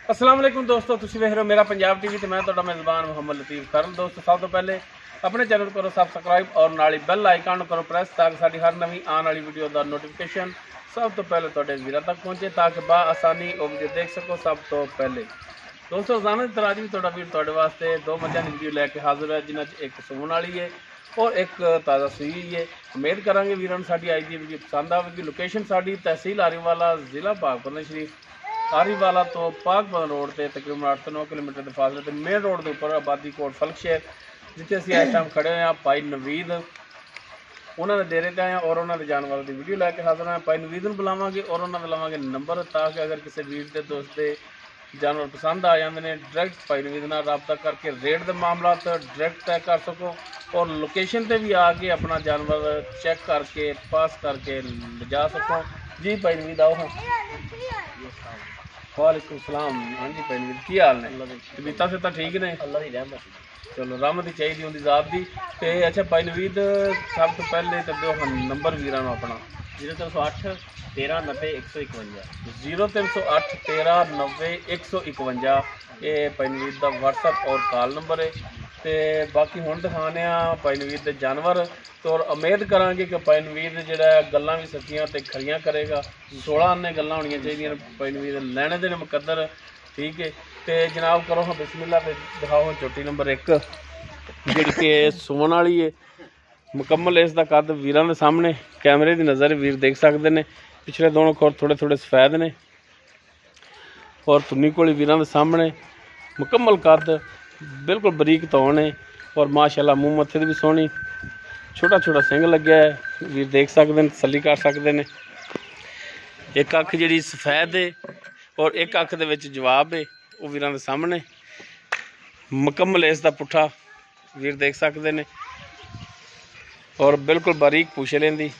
अस्सलाम वालेकुम दोस्तों, तुसीं वेख रहे हो मेरा पंजाब टीवी ते मैं तुहाडा मेज़बान मुहम्मद लतीफ़ करन। दोस्तों सब तो पहले अपने चैनल करो सबसक्राइब और नाल बैल आइकन करो प्रेस ताकि साडी हर नवीं आने वाली वीडियो का नोटिफिकेशन सब तो पहले तुहाडे वीरां तक पहुँचे ताकि बा आसानी वो वीडियो देख सको सब तो पहले। दोस्तों रोज़ाना की तरह भी तुहाडा वीर तुहाडे वास्ते दो मझां दी वीडियो लैके हाजिर है जिन्हां च एक सूण वाली है और एक ताज़ा सूई है। उम्मीद करांगे वीरां नूं साडी अज दी वीडियो पसंद आवेगी। लोकेशन साडी तहसील आरीवाला जिला पाकपतन शरीफ आरीवाला तो पाकपतन रोड से तकरीबन 8 ਤੋਂ 9 किलोमीटर के फासले पर मेन रोड के उपर आबादी कोट फलकशहर जिथे असीं इस टाइम खड़े हैं भाई नवीद उन्होंने डेरे ते आए और उन्होंने जानवरों की वीडियो लैके हाजिर हैं। भाई नवीद नूं बुलावांगे और उन्होंने लवांगे नंबर ताकि अगर किसी वीर के दोस्त के जानवर पसंद आ जाते हैं डायरैक्ट भाई नवीद नाल रबता करके रेट के मामला डायरैक्ट तय कर सको और लोकेशन पर भी आके अपना जानवर चेक करके पास करके ले सको। जी भाई नवीद आओ। हाँ वालेकुम सलाम। हाँ जी भाई नवीद की हाल ने? तबीयत से तो ठीक ने? अल्लाह दी रहमत। चलो रहमत ही चाहिए होंगी ज़ात दी। तो अच्छा भाई नवीद सब तो पहले तो दो नंबर वीरां नूं अपना 0308 13 90 151 0308 13 90 151 ये भाई नवीद का व्हाट्सअप और कॉल नंबर है। तो बाकी हुण दिखाने भाई नवीद के जानवर तो और उम्मीद करांगे कि भाई नवीद जिहड़ा गल्लां भी सच्चियां ते खरियां करेगा। 16 आने गल्लां होणियां चाहिदियां भाई नवीद लैणे दे मुकद्दर। ठीक है तो जनाब करो हाँ बिस्मिल्लाह पे दिखाओ चोटी नंबर 1 जिहड़ी कि सूण वाली है मुकम्मल। इसका कद वीरां दे सामने कैमरे की नज़र वीर देख सकते हैं। पिछले दोनों खोर थोड़े थोड़े सफेद ने और तुन्नी कोली वीरां दे सामने मुकम्मल कद बिल्कुल बरीक तौण है और माशाल्लाह मूँह मत्थे दी भी सोहनी छोटा छोटा सिंग लग्या है वीर देख सकते हैं तसल्ली कर सकते हैं। एक अख जी सफेद है और एक अख दे विच जवाब है वो वीरां दे सामने मुकम्मल इसका पुट्ठा वीर देख सकते हैं और बिल्कुल बारीक पूछ लेंदी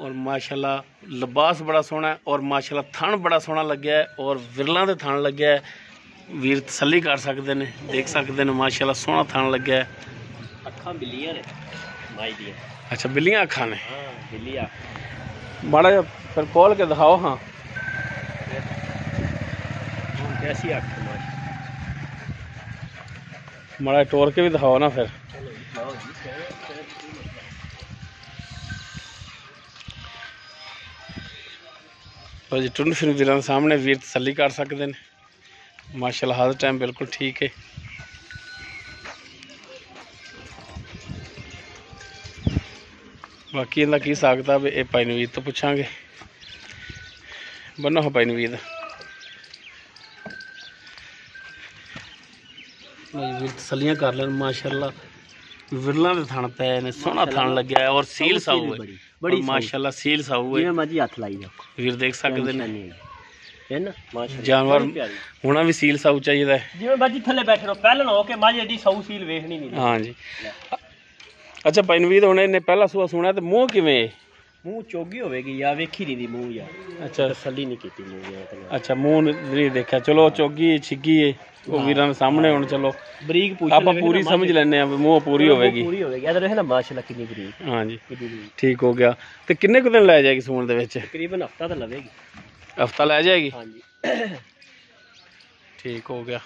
और माशाल्लाह लिबास बड़ा सोहना है और माशाल्लाह थन बड़ा सोहना लग्या है और विरलों के थन लग्या है वीर तसल्ली कर सकते हैं देख सकते हैं माशाल्लाह सोहना थन लग्या है। अखां बिल्लियां ने माई दी। अच्छा बिल्लियां अखां ने? हां बिल्लियां माड़ा जा फिर खोल के दिखाओ। हाँ कैसी अख माड़ा टोर के भी दिखाओ ना फिर। और जी टुंड फिर वीरां सामने वीर तसल्ली कर सकते हैं माशाल्लाह हर टाइम बिल्कुल ठीक है। बाकी इनका की सकता है ये भाई नवीद तो पूछांगे। बनो हो भाई नवीद तसलियां कर लें माशाल्लाह विरलों के थन पे ने सोहना थन लग्या है और सील साऊ है बड़ी माशाल्लाह सील साऊ है मर्जी हथ लाई वीर देख सकते हैं है ना माशाल्लाह जानवर होना भी सील साऊ चाहिए जिवें मर्जी थले बैठे रहो पहलन हो के मर्जी एडी साऊ सील वेखनी नहीं। हाँ जी। अच्छा भाई नवीद हुण इन्हें पहला सूआ सुना तो मूँह किवें? मूँह चोगी होवेगी या वेखी नहीं दी मूँह या अच्छा तसल्ली नहीं कीती मूँह या। अच्छा मूँह नहीं देखा चलो चोगी छिगी है वो वीरां सामने हुण चलो बरीक पूछ आप पूरी समझ लेने मूँह पूरी होवेगी। पूरी होवेगी इधर है ना माशाल्लाह कितनी बरीक। हाँ जी ठीक हो गया। तो किन्ने कुछ दिन लै जाएगी सूण दे विच? तकरीबन हफ्ता तो लवेगी। हफ्ता लै जाएगी? हाँ जी ठीक हो गया।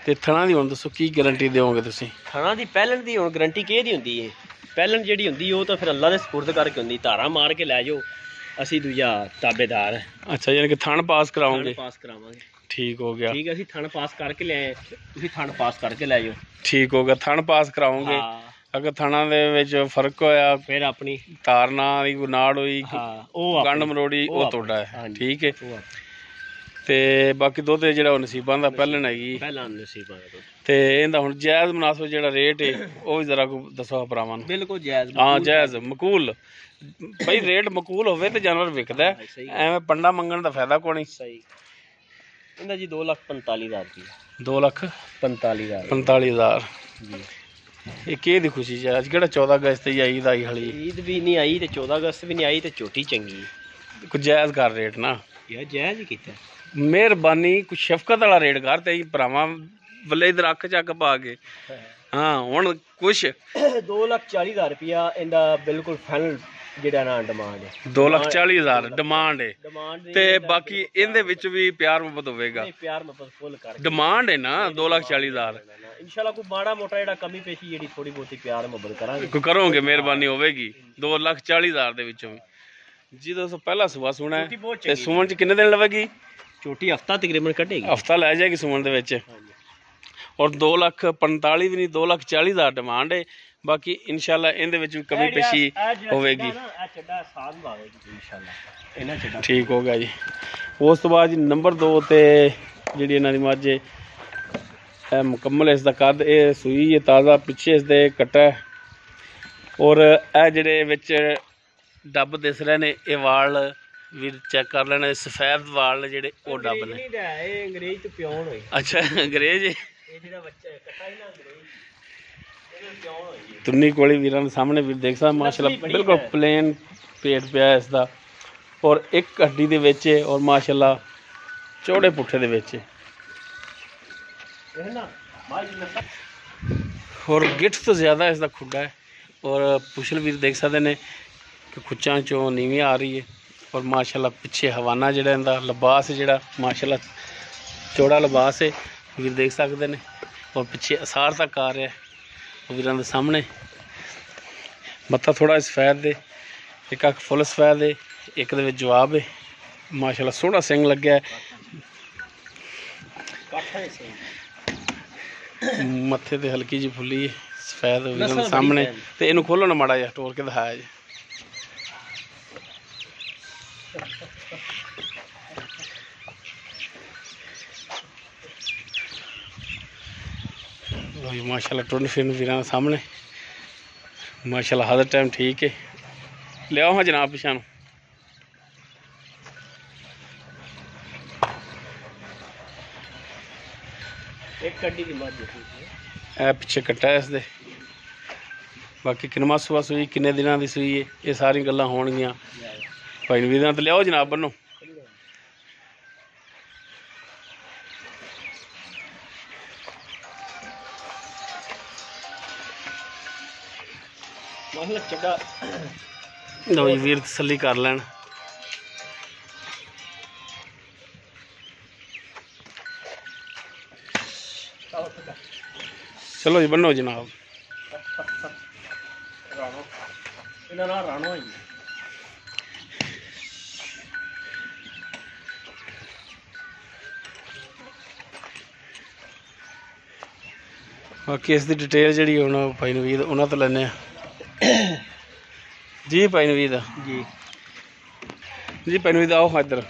तो थणा दी हुण दसो की गारंटी दोगे तुसीं? थणा दी पैलन दी हुण गारंटी किहदी हुंदी है? पैलन जिहड़ी हुंदी ओह तो फिर अल्लाह दे सुपुर्द करके हुंदी धारा मार के लै जाओ असीं दूजा ताबेदार। अच्छा यानी कि थण पास कराओगे? पास करावांगे। ठीक हो गया। ठीक है असीं थण पास करके ले आए तुसीं थण पास करके लै जाओ। ठीक हो गया थण पास कराओगे। अगर थणा दे विच फर्क होया फिर अपनी तार ना दी कोई नाड़ होई गंढ मरोड़ी ओह तुहाडा है। ठीक है ते बाकी दुध जिहड़ा नसीबां दा पैहलन हैगी पहला नसीबां दा ते इहदा हुण जायज़ मुनासिब जिहड़ा रेट है ओह भी जरा कोई दसो भरावां नूं। बिल्कुल जायज़। हाँ जायज़ मकूल भाई रेट मकूल होवे ते जानवर विकदा है एवें पंडा मंगण दा फायदा कोई नहीं। सही इहदा जी 2,45,000 रुपया। 2,45,000 ये के दी खुशी है अज केड़ा 14 अगस्त ही ईद आई हली ईद भी नहीं आई ते 14 अगस्त भी नहीं आई ते चोटी चंगी कुछ जायज़ कर रेट ना यार जायज़ ही कीता मेहरबानी कुछ शफकत वाला रेट कर ते भरावां वल्ले इधर अख चक पा के। हाँ हुण कुछ 2,40,000 रुपया इहदा बिल्कुल फाइनल ਜਿਹੜਾ ਨਾ ਡਿਮਾਂਡ ਹੈ 2,40,000 ਡਿਮਾਂਡ ਹੈ ਡਿਮਾਂਡ ਤੇ ਬਾਕੀ ਇਹਦੇ ਵਿੱਚ ਵੀ ਪਿਆਰ ਮੁਹੱਬਤ ਹੋਵੇਗਾ। ਪਿਆਰ ਮੁਹੱਬਤ ਫੁੱਲ ਕਰ ਡਿਮਾਂਡ ਹੈ ਨਾ 2,40,000। ਇਨਸ਼ਾਅੱਲਾ ਕੋਈ ਮਾੜਾ ਮੋਟਾ ਜਿਹੜਾ ਕਮੀ ਪੇਸ਼ੀ ਜਿਹੜੀ ਥੋੜੀ ਬਹੁਤੀ ਪਿਆਰ ਮੁਹੱਬਤ ਕਰਾਂਗੇ ਕੋਈ ਕਰੋਗੇ ਮਿਹਰਬਾਨੀ ਹੋਵੇਗੀ 2,40,000 ਦੇ ਵਿੱਚੋਂ ਵੀ। ਜੀ ਦੋਸਤੋ ਪਹਿਲਾ ਸੂਆ ਸੂਣਾ ਹੈ ਤੇ ਸੂਣ ਚ ਕਿੰਨੇ ਦਿਨ ਲਵੇਗੀ? ਛੋਟੀ ਹਫਤਾ ਤਕਰੀਬਨ ਕੱਢੇਗੀ, ਹਫਤਾ ਲੈ ਜਾਏਗੀ ਸੂਣ ਦੇ ਵਿੱਚ। ਔਰ 2,45,000 ਵੀ ਨਹੀਂ 2,40,000 ਡਿਮਾਂਡ ਹੈ। ਬਾਕੀ ਇਨਸ਼ਾਅੱਲਾ ਇਹਦੇ ਵਿੱਚ ਵੀ ਕਮੀ ਪੇਸ਼ੀ ਹੋਵੇਗੀ। ਠੀਕ ਹੋ ਗਿਆ ਜੀ। ਉਸ ਤੋਂ ਬਾਅਦ ਜੀ ਨੰਬਰ 2 ਤੇ ਜਿਹੜੀ ਇਹਨਾਂ ਦੀ ਮੱਝ ਹੈ ਇਹ ਮੁਕੰਮਲ ਇਸ ਦਾ ਕੱਦ ਇਹ ਸੂਈ ਹੈ ਤਾਜ਼ਾ, ਪਿੱਛੇ ਇਸ ਦੇ ਕੱਟਾ ਔਰ ਇਹ ਜਿਹੜੇ ਵਿੱਚ ਡੱਬ ਦਿਸ ਰਹੇ ਨੇ ਇਹ ਵਾਲ ਵੀ ਚੈੱਕ ਕਰ ਲੈਣੇ, ਸਫੈਦ ਵਾਲ ਨੇ ਜਿਹੜੇ ਉਹ ਡੱਬ ਨੇ। ਇਹ ਅੰਗਰੇਜ਼ ਤੋਂ ਪਿਓਨ ਹੋਈ। ਅੱਛਾ ਅੰਗਰੇਜ਼ ਇਹ ਜਿਹੜਾ ਬੱਚਾ ਕੱਟਾ ਹੀ ਨਾ ਅੰਗਰੇਜ਼ ਇਹਦੇ ਪਿਓਨ ਹੋਈ। ਤੁੰਨੀ ਕੋਲੀ ਵੀਰਾਂ ਦੇ ਸਾਹਮਣੇ ਵੀ ਦੇਖ ਸਕਦੇ ਮਾਸ਼ਾਅੱਲਾ ਬਿਲਕੁਲ ਪਲੇਨ ਪੇਟ ਪਿਆ ਇਸ ਦਾ ਔਰ ਇੱਕ ਹੱਡੀ ਦੇ ਵਿੱਚ ਔਰ ਮਾਸ਼ਾਅੱਲਾ ਚੌੜੇ ਪੁੱਠੇ ਦੇ ਵਿੱਚ ਔਰ ਗਿੱਠ ਤੋਂ ਜ਼ਿਆਦਾ ਇਸ ਦਾ ਖੁੱਡਾ ਹੈ ਔਰ ਪੁਛਲ ਵੀਰ ਦੇਖ ਸਕਦੇ ਨੇ ਕਿ ਖੁੱਚਾਂ ਚੋਂ ਨੀਵੀਂ ਆ ਰਹੀ ਹੈ ਔਰ ਮਾਸ਼ਾਅੱਲਾ ਪਿੱਛੇ ਹਵਾਨਾ ਜਿਹੜਾ ਇਹਦਾ ਲਿਬਾਸ ਜਿਹੜਾ ਮਾਸ਼ਾਅੱਲਾ ਚੌੜਾ ਲਿਬਾਸ ਹੈ ਵੀਰ ਦੇਖ ਸਕਦੇ ਨੇ ਔਰ ਪਿੱਛੇ ਅਸਾਰ ਤੱਕ ਆ ਰਿਹਾ ਉਹ ਵੀਰਾਂ ਦੇ ਸਾਹਮਣੇ। ਮੱਥਾ ਥੋੜਾ ਸਫੈਦ ਦੇ, ਇੱਕ ਅੱਖ ਫੁੱਲ ਸਫੈਦ ਦੇ, ਇੱਕ ਦੇ ਵਿੱਚ ਜਵਾਬ ਹੈ। ਮਾਸ਼ਾਅੱਲਾ ਸੋਹਣਾ ਸਿੰਘ ਲੱਗਿਆ ਮੱਥੇ ਤੇ ਹਲਕੀ ਜਿਹੀ ਫੁੱਲੀ ਸਫੈਦ ਵੀਰਾਂ ਦੇ ਸਾਹਮਣੇ। ਤੇ ਇਹਨੂੰ ਖੋਲੋ ਨਾ ਮਾੜਾ ਜਿਹਾ ਟੋਰ ਕੇ ਦਿਖਾਇਆ ਜੀ। माशाल्लाह टुंड फिर वीर सामने माशाल्लाह हर टाइम ठीक है। लियाओ हाँ जनाब पिछा पिछे कट्टा है इसके। बाकी किनवा सुबह सूई किन्ने दिनों की सूई है ये सारी गल्लां होणगियां भाई वीर। तो लियाओ जनाब बनो। लो जी वीर तसल्ली कर लैन। चलो जी बनो जनाब। बाकी इसकी डिटेल जी भाई नवीद उन्होंने तो लेने जी। भाई नवीद जी जी भाई नवीद आओ इधर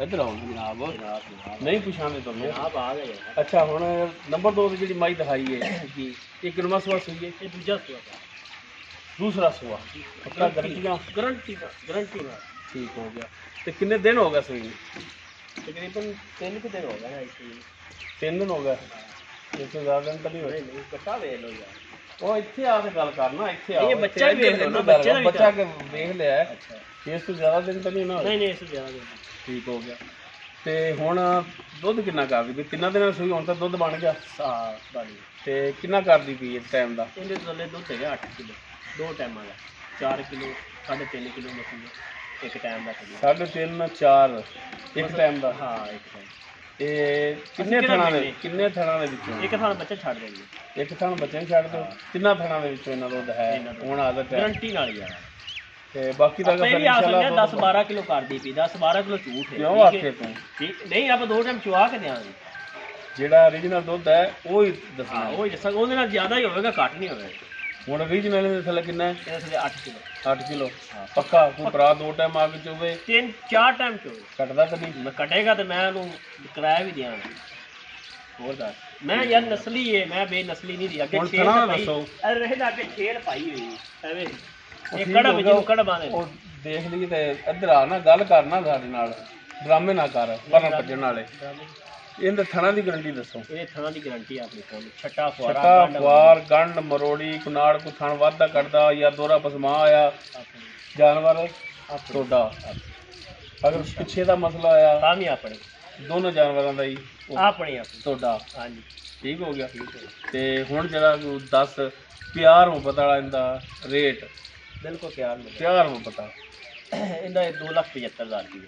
इधर आओ जनाब। नहीं पछाने तुम अच्छा हुण नंबर 2 की जी माई दिखाई है जी ये किनवा सुआ सूई है? ये दूजा सुआ दूसरा सुआ पक्का गारंटियां गारंटी ठीक हो गया। तो कितने दिन हो गए सूई? तकरीबन 3 दिन हो गए। 3 दिन हो गए इससे ज़्यादा दिन तो नहीं होए। कट्टा वे लो यार ਉਹ ਇੱਥੇ ਆ ਕੇ ਗੱਲ ਕਰਨਾ ਇੱਥੇ ਆ। ਇਹ ਬੱਚਾ ਵੀ ਵੇਖ ਲੈਣਾ ਬੱਚਾ ਕੇ ਵੇਖ ਲਿਆ। ਅੱਛਾ ਇਸ ਤੋਂ ਜ਼ਿਆਦਾ ਦਿਨ ਤਾਂ ਨਹੀਂ ਹੋਣਾ? ਨਹੀਂ ਇਸ ਤੋਂ ਜ਼ਿਆਦਾ ਦਿਨ ਠੀਕ ਹੋ ਗਿਆ। ਤੇ ਹੁਣ ਦੁੱਧ ਕਿੰਨਾ ਕਰਦੀ ਵੀ? 3 ਦਿਨਾਂ ਸੂਈ ਹੁਣ ਤਾਂ ਦੁੱਧ ਬਣ ਗਿਆ ਬਣ। ਤੇ ਕਿੰਨਾ ਕਰਦੀ ਪਈ ਇਸ ਟਾਈਮ ਦਾ? ਇਹਦੇ ਥੱਲੇ ਦੁੱਧ ਹੈਗਾ 8 ਕਿਲੋ 2 ਟਾਈਮਾਂ ਦਾ 4 ਕਿਲੋ 3.5 ਕਿਲੋ ਮਤਲਬ ਇੱਕ ਟਾਈਮ ਦਾ 3.5 4 ਇੱਕ ਟਾਈਮ ਦਾ। ਹਾਂ ਇੱਕ ਟਾਈਮ। ਇਹ ਕਿੰਨੇ ਥਣਾਂ ਦੇ ਵਿੱਚੋਂ? ਇੱਕ ਥਣ ਬੱਚਾ ਛੱਡ ਦੇਂਗੇ। ਇੱਕ ਥਣ ਬੱਚੇ ਨੂੰ ਛੱਡ ਦਿਓ। ਤਿੰਨਾਂ ਥਣਾਂ ਦੇ ਵਿੱਚੋਂ ਇਹਨਾਂ ਦੁੱਧ ਹੈ ਹੁਣ ਆਦਤ ਹੈ ਗਰੰਟੀ ਨਾਲ ਹੀ ਆ। ਤੇ ਬਾਕੀ ਦਾ ਇਨਸ਼ਾਅੱਲਾ 10 12 ਕਿਲੋ ਕਰਦੀ ਪਈ 10 12 ਕਿਲੋ ਝੂਠ ਹੈ। ਕਿਉਂ ਆਖੇ ਤੂੰ? ਠੀਕ ਨਹੀਂ ਆਪਾਂ 2 ਟਾਈਮ ਚੁਆ ਕੇ ਦੇਵਾਂਗੇ। ਜਿਹੜਾ ਓਰੀਜਨਲ ਦੁੱਧ ਹੈ ਉਹ ਹੀ ਦੱਸਣਾ। ਉਹ ਹੀ ਦੱਸਾਂਗੇ ਉਹਦੇ ਨਾਲ ਜ਼ਿਆਦਾ ਹੀ ਹੋਵੇਗਾ ਘੱਟ ਨਹੀਂ ਹੋਵੇਗਾ। ਹੁਣ ਓਰੀਜਨਲ ਦੇ ਥੱਲੇ ਕਿੰਨਾ ਹੈ? ਇਹਦੇ ਥੱਲੇ 8 ਕਿਲੋ 8 ਕਿਲੋ ਪੱਕਾ। ਕੋਈ ਭਰਾ 2 ਟਾਈਮ ਆ ਕੇ ਚੋਵੇ 3 4 ਟਾਈਮ ਚੋਵੇ ਕੱਟਦਾ ਤਾਂ ਨਹੀਂ? ਮੈਂ ਕੱਟੇਗਾ ਤੇ ਮੈਂ ਉਹਨੂੰ ਕਿਰਾਇਆ ਵੀ ਦਿਆਂਗਾ। ਹੋਰ ਦੱਸ ਮੈਂ ਯਾਰ ਨਸਲੀ ਹੈ ਮੈਂ ਬੇਨਸਲੀ ਨਹੀਂ ਦੀ। ਅੱਗੇ ਛੇਲ ਦੱਸੋ ਅਰੇ ਰਹਿਦਾ ਅੱਗੇ ਛੇਲ ਪਾਈ ਹੋਈ ਐਵੇਂ ਇਹ ਕੜਾ ਵਿੱਚ ਨੂੰ ਕੜਾ ਬਾਂਦੇ ਉਹ ਦੇਖ ਲਈ ਤੇ ਇੱਧਰ ਆ ਨਾ ਗੱਲ ਕਰਨਾ ਸਾਡੇ ਨਾਲ ਡਰਾਮੇ ਨਾ ਕਰ ਪਰ ਭੱਜਣ ਵਾਲੇ। ਇਹਦੇ ਥਣਾ ਦੀ ਗਰੰਟੀ ਦੱਸੋ। ਇਹ ਥਣਾ ਦੀ ਗਰੰਟੀ ਆਪਣੇ ਕੋਲ ਛੱਟਾ ਫੁਆਰ ਗੰਢ ਮਰੋੜੀ ਕੁਨਾੜ ਕੋ ਥਣ ਵਾਧਾ ਕੱਢਦਾ ਜਾਂ ਦੋਰਾ ਪਸਮਾ ਆਇਆ ਜਾਨਵਰ ਤੁਹਾਡਾ। ਅਗਰ ਪਿੱਛੇ ਦਾ ਮਸਲਾ ਆਇਆ ਤਾਂ ਵੀ ਆਪਣੇ ਦੋਨੋਂ ਜਾਨਵਰਾਂ ਦਾ ਹੀ ਆਪਣੇ ਤੁਹਾਡਾ। ਹਾਂਜੀ ਠੀਕ ਹੋ ਗਿਆ। ਤੇ ਹੁਣ ਜਿਹੜਾ 10 ਪਿਆਰ ਮੁਹੱਬਤ ਵਾਲਾ ਇਹਦਾ ਰੇਟ ਬਿਲਕੁਲ ਪਿਆਰ ਪਿਆਰ ਮੁਹੱਬਤ ਆ ਇਹਦਾ 2,75,000 ਰੁਪਏ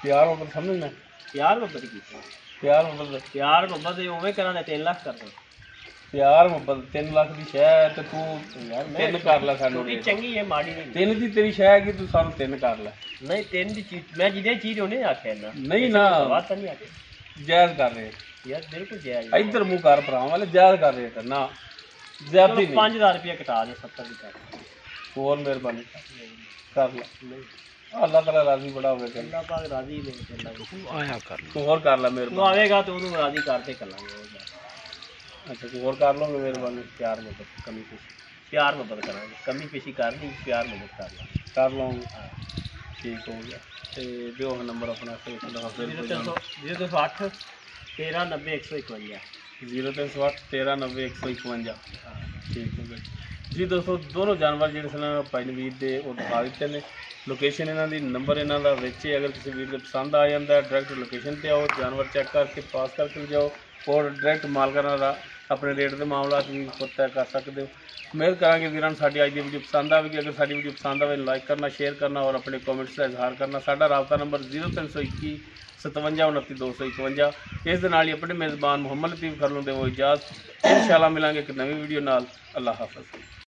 ਪਿਆਰ ਮੁਹੱਬਤ ਸਮਝਣਾ ਪਿਆਰ ਮੁਹੱਬਤ ਕੀਤੀ ਪਿਆਰ ਮੁਹੱਬਤ ਪਿਆਰ ਮੁਹੱਬਤ ਉਵੇਂ ਕਰਾਂ ਤੇ 3 ਲੱਖ ਕਰ ਦੋ ਪਿਆਰ ਮੁਹੱਬਤ 3 ਲੱਖ ਦੀ ਸ਼ੈ ਹੈ ਤੇ ਤੂੰ ਯਾਰ ਤਿੰਨ ਕਰ ਲੈ ਸਾਨੂੰ ਛੋਟੀ ਚੰਗੀ ਹੈ ਮਾੜੀ ਨਹੀਂ 3 ਦੀ ਤੇਰੀ ਸ਼ੈ ਹੈਗੀ ਤੂੰ ਸਾਨੂੰ 3 ਕਰ ਲੈ ਨਹੀਂ 3 ਦੀ ਚੀਜ਼ ਮੈਂ ਜਿਹਦੇ ਚੀਜ਼ ਉਹਨੇ ਆਖਿਆ ਨਾ ਨਹੀਂ ਨਾ ਬਾਤ ਤਾਂ ਨਹੀਂ ਆਖੀ ਜਾਇਜ਼ ਕਰ ਰਹੇ ਯਾਰ ਬਿਲਕੁਲ ਜਾਇਜ਼ ਇੱਧਰ ਮੂੰਹ ਕਰ ਭਰਾਵਾਂ ਵਾਲੇ ਜਾਇਜ਼ ਕਰ ਰਹੇ ਤੇ ਨਾ ਜ਼ਿਆਦੀ ਨਹੀਂ 5000 ਰੁਪਏ ਘਟਾ ਦੇ 70 ਦੀ ਕਰ ਹੋਰ ਮਿਹਰਬਾਨੀ ਕਰ ਲੈ ਅੱਲਾਹ ਤਾਲਾ ਰਾਜ਼ੀ ਬੜਾ ਹੋਵੇ ਤੇ ਅੱਲਾਹ ਪਾਕ ਰਾਜ਼ੀ ਨੇ ਚੱਲਾਂਗੇ ਆਇਆ ਕਰ ਤੂੰ ਹੋਰ ਕਰ ਲੈ ਤੂੰ ਮਿਹਰਬਾਨੀ ਆਵੇਗਾ ਤੇ ਉਹਨੂੰ ਰਾਜ਼ੀ ਕਰਦੇ ਕਰਾਂਗੇ ਅੱਛਾ ਤੂੰ ਹੋਰ ਕਰ ਲਓਗੇ ਮਿਹਰਬਾਨੀ ਪਿਆਰ ਮੁਹੱਬਤ ਕਮੀ ਪੇਸ਼ੀ ਪਿਆਰ ਮੁਹੱਬਤ ਕਰਾਂਗੇ ਕਮੀ ਪੇਸ਼ੀ ਕਰਨੀ ਪਿਆਰ ਮੁਹੱਬਤ ਕਰ ਲਾਂਗੇ ਕਰ ਲਵਾਂਗੇ ਠੀਕ ਹੋ ਗਿਆ ਤੇ ਦਿਓ ਨੰਬਰ ਆਪਣਾ ਫਿਰ 0308 1390 151 0308 1390 151 ਠੀਕ ਹੋ ਗਿਆ ਜੀ ਦੋਸਤੋ ਦੋਨੋਂ ਜਾਨਵਰ ਜਿਹੜੇ ਸਨ ਭਾਈ ਨਵੀਦ ਦੇ ਉਹ ਦਿਖਾ ਦਿੱਤੇ ਨੇ ਲੋਕੇਸ਼ਨ ਇਹਨਾਂ ਦੀ ਨੰਬਰ ਇਹਨਾਂ ਦਾ ਵਿੱਚ ਹੈ ਅਗਰ ਕਿਸੇ ਵੀਰ ਦੇ ਪਸੰਦ ਆ ਜਾਂਦਾ ਡਾਇਰੈਕਟ ਲੋਕੇਸ਼ਨ ਤੇ ਆਓ ਜਾਨਵਰ ਚੈੱਕ ਕਰਕੇ ਪਾਸ ਕਰਕੇ ਜਾਓ ਔਰ ਡਾਇਰੈਕਟ ਮਾਲਕਾਂ ਨਾਲ ਆਪਣੇ ਰੇਟ ਦੇ ਮਾਮਲਾਤ ਵੀ ਤੈਅ ਕਰ ਸਕਦੇ ਹੋ ਉਮੀਦ ਕਰਾਂਗੇ ਵੀਰਾਂ ਨੂੰ ਸਾਡੀ ਅੱਜ ਦੀ ਵੀਡੀਓ ਪਸੰਦ ਆਵੇਗੀ ਅਗਰ ਸਾਡੀ ਵੀਡੀਓ ਪਸੰਦ ਆਵੇ ਲਾਈਕ ਕਰਨਾ ਸ਼ੇਅਰ ਕਰਨਾ ਔਰ ਆਪਣੇ ਕਮੈਂਟਸ ਦਾ ਇਜ਼ਹਾਰ ਕਰਨਾ ਸਾਡਾ ਰਾਬਤਾ ਨੰਬਰ 0321 57 29 251 ਇਸ ਦੇ ਨਾਲ ਹੀ ਆਪਣੇ ਮੇਜ਼ਬਾਨ ਮੁਹੰਮਦ ਲਤੀਫ ਖਰਲੋਂ ਦੇ ਉਹ ਇਜਾਜ਼ਤ ਇੰਸ਼ਾਅੱਲਾ ਮਿਲਾਂਗੇ ਇੱਕ ਨਵੀਂ ਵੀਡੀਓ ਨਾਲ ਅੱਲਾਹ ਹਾਫਿਜ਼